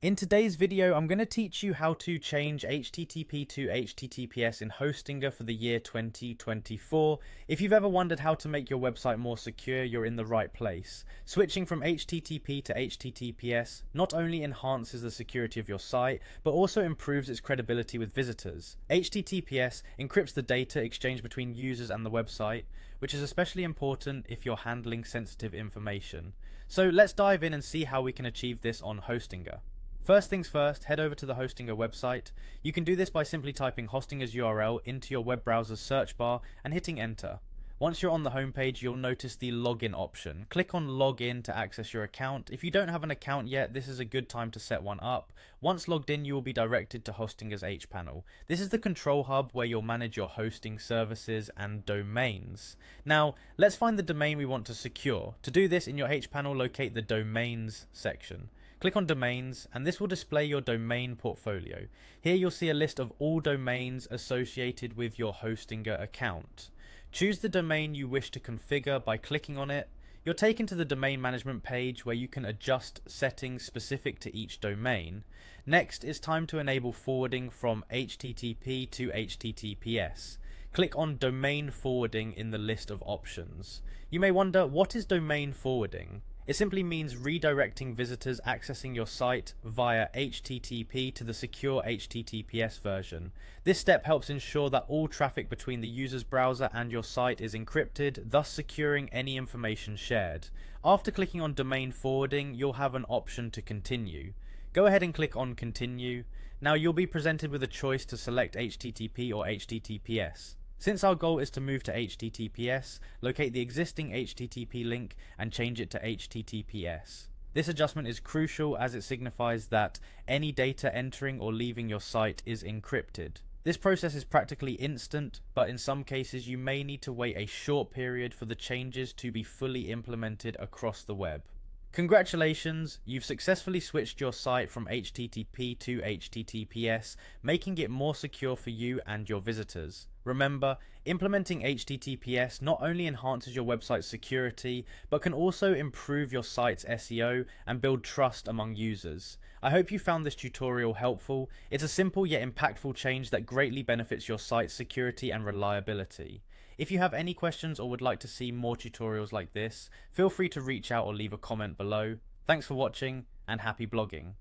In today's video, I'm going to teach you how to change HTTP to HTTPS in Hostinger for the year 2024. If you've ever wondered how to make your website more secure, you're in the right place. Switching from HTTP to HTTPS not only enhances the security of your site, but also improves its credibility with visitors. HTTPS encrypts the data exchanged between users and the website, which is especially important if you're handling sensitive information. So let's dive in and see how we can achieve this on Hostinger. First things first, head over to the Hostinger website. You can do this by simply typing Hostinger's URL into your web browser's search bar and hitting enter. Once you're on the homepage, you'll notice the login option. Click on login to access your account. If you don't have an account yet, this is a good time to set one up. Once logged in, you will be directed to Hostinger's hPanel. This is the control hub where you'll manage your hosting services and domains. Now, let's find the domain we want to secure. To do this, in your hPanel, locate the domains section. Click on domains and this will display your domain portfolio. Here you'll see a list of all domains associated with your Hostinger account. Choose the domain you wish to configure by clicking on it. You're taken to the domain management page where you can adjust settings specific to each domain. Next, it's time to enable forwarding from HTTP to HTTPS. Click on domain forwarding in the list of options. You may wonder, what is domain forwarding? It simply means redirecting visitors accessing your site via HTTP to the secure HTTPS version. This step helps ensure that all traffic between the user's browser and your site is encrypted, thus securing any information shared. After clicking on domain forwarding, you'll have an option to continue. Go ahead and click on continue. Now you'll be presented with a choice to select HTTP or HTTPS. Since our goal is to move to HTTPS, locate the existing HTTP link and change it to HTTPS. This adjustment is crucial as it signifies that any data entering or leaving your site is encrypted. This process is practically instant, but in some cases you may need to wait a short period for the changes to be fully implemented across the web. Congratulations, you've successfully switched your site from HTTP to HTTPS, making it more secure for you and your visitors. Remember, implementing HTTPS not only enhances your website's security, but can also improve your site's SEO and build trust among users. I hope you found this tutorial helpful. It's a simple yet impactful change that greatly benefits your site's security and reliability. If you have any questions or would like to see more tutorials like this, feel free to reach out or leave a comment below. Thanks for watching and happy blogging.